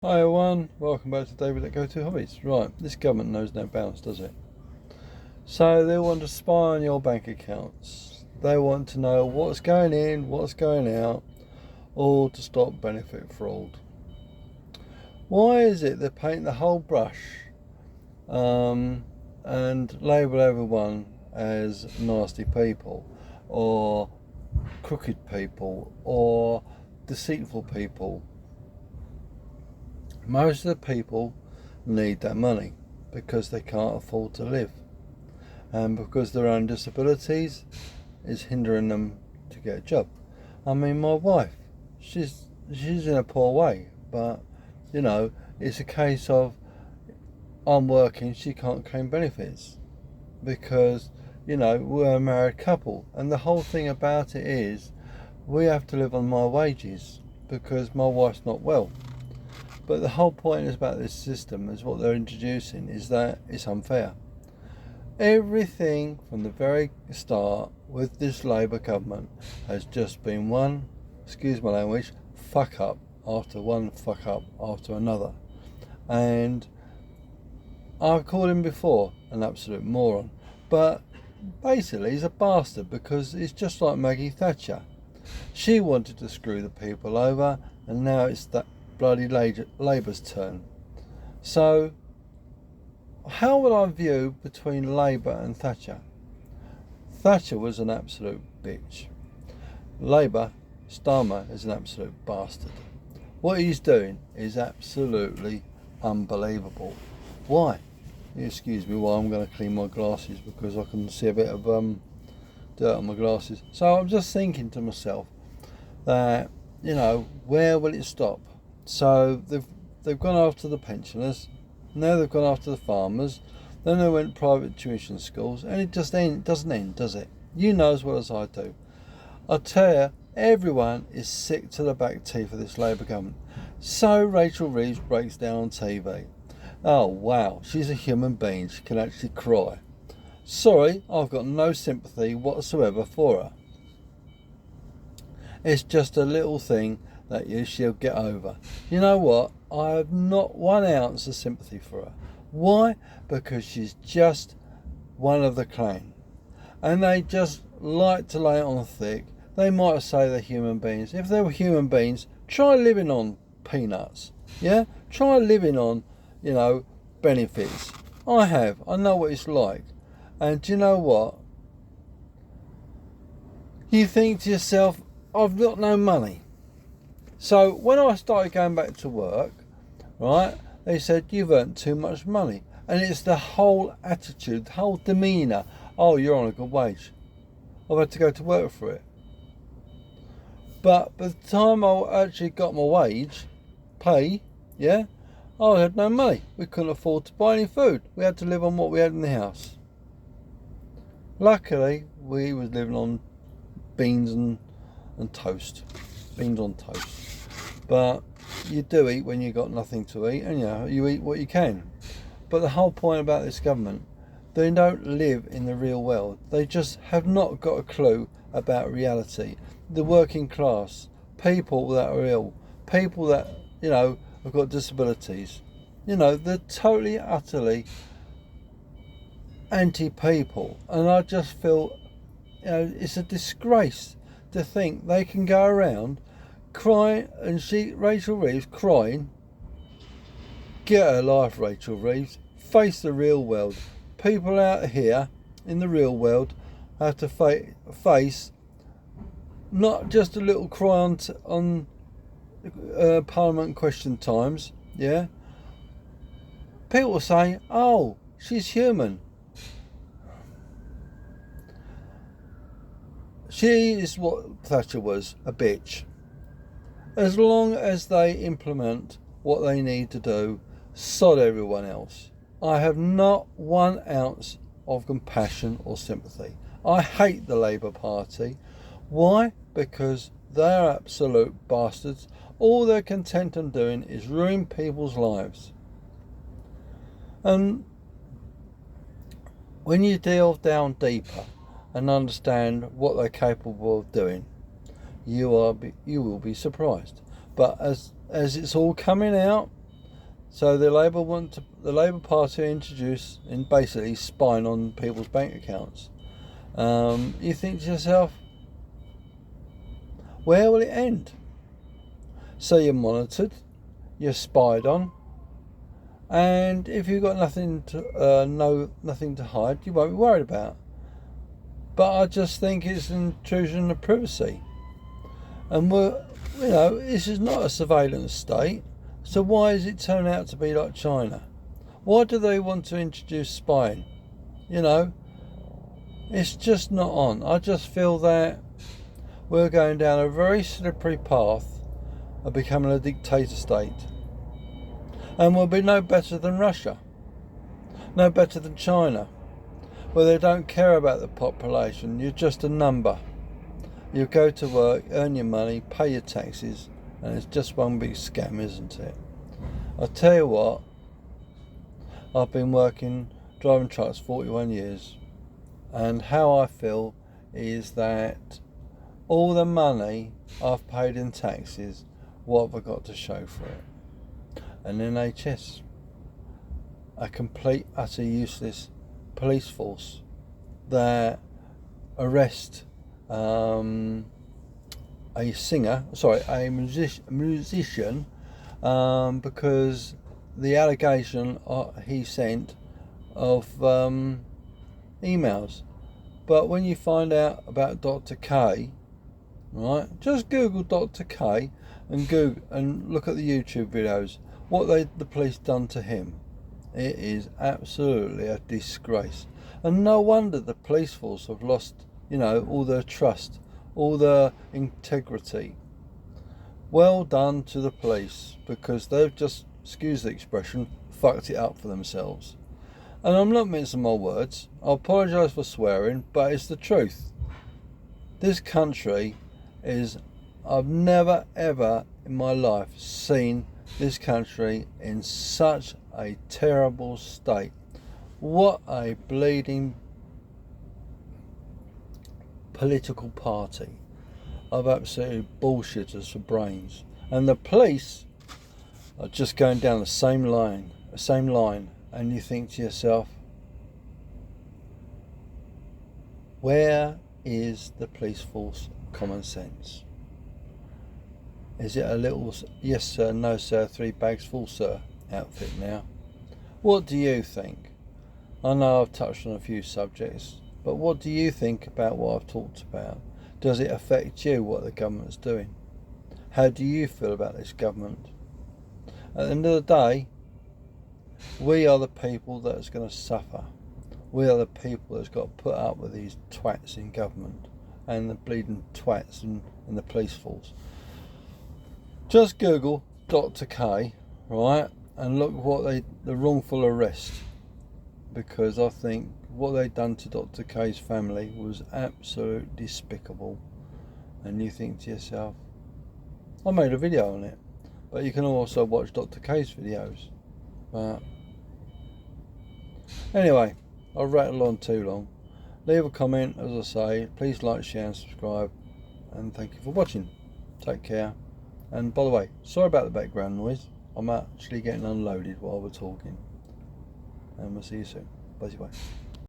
Hi everyone, welcome back to David at Go To Hobbies. Right, this government knows no bounds, does it? So they want to spy on your bank accounts. They want to know what's going in, what's going out, all to stop benefit fraud. Why is it they paint the whole brush and label everyone as nasty people or crooked people or deceitful people? Most of the people need that money because they can't afford to live, and because their own disabilities is hindering them to get a job. I mean, my wife, she's in a poor way, but it's a case of I'm working, she can't claim benefits because we're a married couple, and the whole thing about it is we have to live on my wages because my wife's not well. But the whole point is about this system is what they're introducing is that it's unfair. Everything from the very start with this Labour government has just been one, excuse my language, fuck up after one fuck up after another. And I've called him before an absolute moron. But basically he's a bastard because he's just like Maggie Thatcher. She wanted to screw the people over, and now it's that bloody Labour's turn. So how would I view between Labour and Thatcher? Thatcher was an absolute bitch. Labour, Starmer, is an absolute bastard. What he's doing is absolutely unbelievable. Why? Excuse me while I'm going to clean my glasses because I can see a bit of dirt on my glasses. So I'm just thinking to myself that, where will it stop? So they've gone after the pensioners, now they've gone after the farmers, then they went private tuition schools, and it just doesn't end, does it? You know as well as I do. I tell you, everyone is sick to the back teeth of this Labour government. So Rachel Reeves breaks down on TV. Oh wow, she's a human being, she can actually cry. Sorry, I've got no sympathy whatsoever for her. It's just a little thing that she'll get over. You know what? I have not 1 ounce of sympathy for her. Why? Because she's just one of the clan. And they just like to lay it on thick. They might say they're human beings. If they were human beings, try living on peanuts. Yeah? Try living on, benefits. I have. I know what it's like. And do you know what? You think to yourself, I've got no money. So when I started going back to work, right, they said, you've earned too much money. And it's the whole attitude, the whole demeanour. Oh, you're on a good wage. I've had to go to work for it. But by the time I actually got my wage, pay, yeah, I had no money. We couldn't afford to buy any food. We had to live on what we had in the house. Luckily, we was living on beans and toast. Beans on toast. But you do eat when you got nothing to eat, and you eat what you can. But the whole point about this government, they don't live in the real world. They just have not got a clue about reality. The working class, people that are ill, people that, have got disabilities. They're totally, utterly anti-people. And I just feel, it's a disgrace to think they can go around crying, and Rachel Reeves crying. Get her life, Rachel Reeves. Face the real world. People out here in the real world have to face not just a little cry on Parliament question times. Yeah. People say, "Oh, she's human." She is what Thatcher was, a bitch. As long as they implement what they need to do, sod everyone else. I have not 1 ounce of compassion or sympathy. I hate the Labour Party. Why? Because they are absolute bastards. All they're content on doing is ruin people's lives. And when you delve down deeper and understand what they're capable of doing, you will be surprised. But as it's all coming out, So the Labour Party introduce in basically spying on people's bank accounts. You think to yourself, where will it end? So you're monitored, you're spied on, and if you've got nothing to hide, you won't be worried about. But I just think it's an intrusion of privacy, and this is not a surveillance state. So why does it turn out to be like China? Why do they want to introduce spying? It's just not on. I just feel that we're going down a very slippery path of becoming a dictator state. And we'll be no better than Russia, no better than China, where they don't care about the population. You're just a number. You go to work, earn your money, pay your taxes, and it's just one big scam, isn't it? I'll tell you what, I've been driving trucks 41 years, and how I feel is that all the money I've paid in taxes, what have I got to show for it? An NHS, a complete, utter useless police force that arrest a musician, because the allegation he sent of emails. But when you find out about Dr. K, right, just Google Dr. K and look at the YouTube videos. What the police done to him, it is absolutely a disgrace. And no wonder the police force have lost, all their trust, all their integrity. Well done to the police, because they've just, excuse the expression, fucked it up for themselves. And I'm not mincing my words. I apologise for swearing, but it's the truth. This country I've never ever in my life seen this country in such a terrible state. What a bleeding political party of absolute bullshitters for brains. And the police are just going down the same line, and you think to yourself, where is the police force common sense? Is it a little yes sir, no sir, 3 bags full sir outfit now? What do you think? I know I've touched on a few subjects, but what do you think about what I've talked about? Does it affect you, what the government's doing? How do you feel about this government? At the end of the day, we are the people that's going to suffer. We are the people that's got to put up with these twats in government and the bleeding twats in the police force. Just Google Dr. K, right, and look what the wrongful arrest, because I think what they've done to Dr. K's family was absolutely despicable. And you think to yourself, I made a video on it, but you can also watch Dr. K's videos. But anyway, I've rattled on too long. Leave a comment, as I say. Please like, share and subscribe, and thank you for watching. Take care. And by the way, sorry about the background noise. I'm actually getting unloaded while we're talking. And we'll see you soon. Bye bye.